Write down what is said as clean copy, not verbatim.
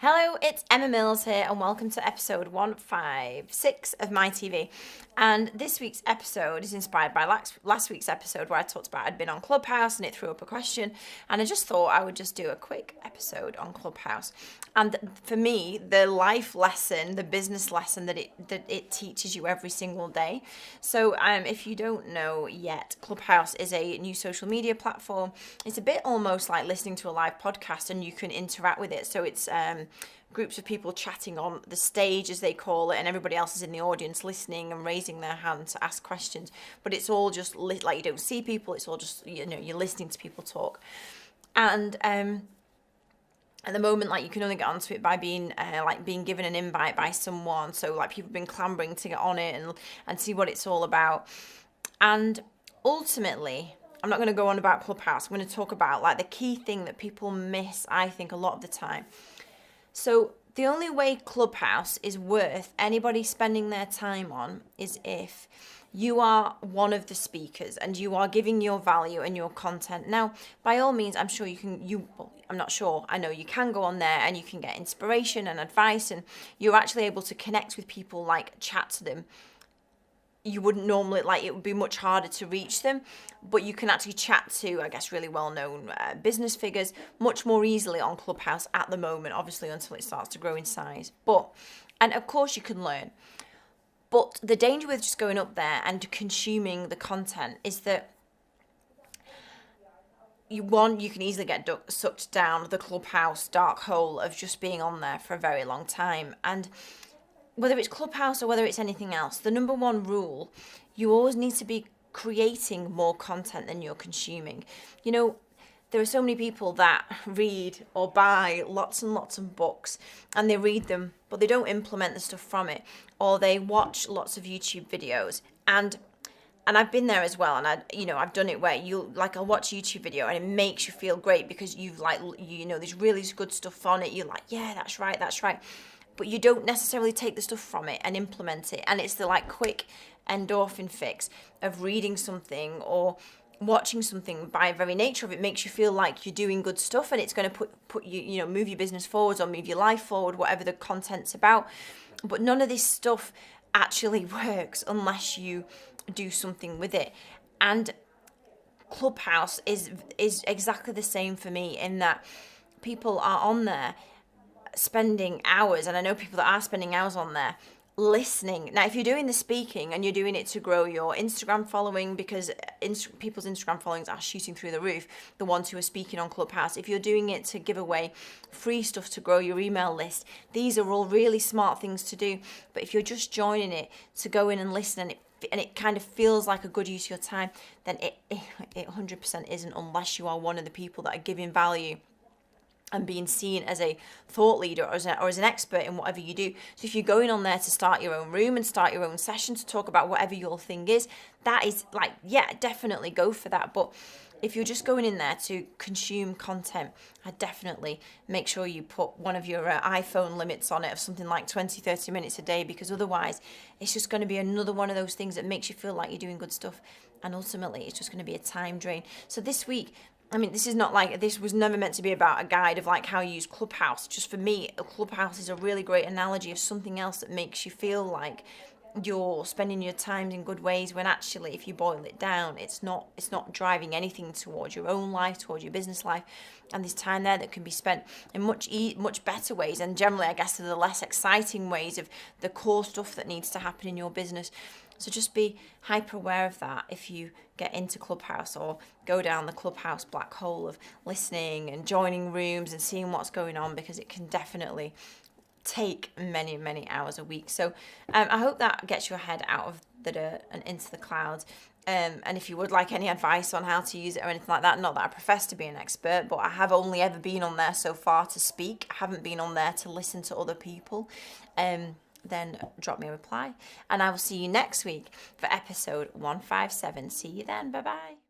Hello, it's Emma Mills here, and welcome to episode 156 of MiTV. And this week's episode is inspired by last week's episode where I talked about I'd been on Clubhouse and it threw up a question. And I just thought I would just do a quick episode on Clubhouse. And for me, the life lesson, the business lesson that it teaches you every single day. So if you don't know yet, Clubhouse is a new social media platform. It's a bit almost like listening to a live podcast, and you can interact with it. So it's groups of people chatting on the stage, as they call it, and everybody else is in the audience listening and raising their hand to ask questions. But it's all just like you don't see people. It's all just, you're listening to people talk. And at the moment, like, you can only get onto it by being given an invite by someone. So like people have been clambering to get on it and see what it's all about. And ultimately, I'm not going to go on about Clubhouse. I'm going to talk about like the key thing that people miss, I think, a lot of the time. So the only way Clubhouse is worth anybody spending their time on is if you are one of the speakers and you are giving your value and your content. Now, by all means, I'm sure I'm not sure, I know you can go on there and you can get inspiration and advice, and you're actually able to connect with people, like chat to them. You wouldn't normally, it would be much harder to reach them, but you can actually chat to, I guess, really well-known business figures much more easily on Clubhouse at the moment, obviously, until it starts to grow in size. And of course you can learn. But the danger with just going up there and consuming the content is that you can easily get sucked down the Clubhouse dark hole of just being on there for a very long time. And whether it's Clubhouse or whether it's anything else, the number one rule, you always need to be creating more content than you're consuming. There are so many people that read or buy lots and lots of books, and they read them, but they don't implement the stuff from it, or they watch lots of YouTube videos. And I've been there as well, and I've done it where I'll watch a YouTube video and it makes you feel great because you've there's really good stuff on it. You're like, yeah, that's right. But you don't necessarily take the stuff from it and implement it. And it's the quick endorphin fix of reading something or watching something. By very nature of it, makes you feel like you're doing good stuff, and it's going to put you, move your business forwards or move your life forward, whatever the content's about. But none of this stuff actually works unless you do something with it. And Clubhouse is exactly the same for me, in that people are on there spending hours, and I know people that are spending hours on there listening. Now, if you're doing the speaking and you're doing it to grow your Instagram following, because people's Instagram followings are shooting through the roof, the ones who are speaking on Clubhouse, if you're doing it to give away free stuff to grow your email list, these are all really smart things to do. But if you're just joining it to go in and listen, and it kind of feels like a good use of your time, then it 100% isn't, unless you are one of the people that are giving value and being seen as a thought leader or as an expert in whatever you do. So if you're going on there to start your own room and start your own session to talk about whatever your thing is, that is definitely go for that. But if you're just going in there to consume content, I definitely make sure you put one of your iPhone limits on it of something like 20-30 minutes a day, because otherwise it's just going to be another one of those things that makes you feel like you're doing good stuff, and ultimately it's just going to be a time drain. So this week, this was never meant to be about a guide of how you use Clubhouse. Just for me, Clubhouse is a really great analogy of something else that makes you feel like you're spending your time in good ways, when actually, if you boil it down, it's not driving anything towards your own life, towards your business life. And there's time there that can be spent in much better ways, and generally, I guess, the less exciting ways of the core stuff that needs to happen in your business. So just be hyper aware of that if you get into Clubhouse, or go down the Clubhouse black hole of listening and joining rooms and seeing what's going on, because it can definitely take many, many hours a week. So I hope that gets your head out of the dirt and into the clouds. And if you would like any advice on how to use it or anything like that, not that I profess to be an expert, but I have only ever been on there so far to speak. I haven't been on there to listen to other people. Then drop me a reply, and I will see you next week for episode 157. See you then. Bye bye.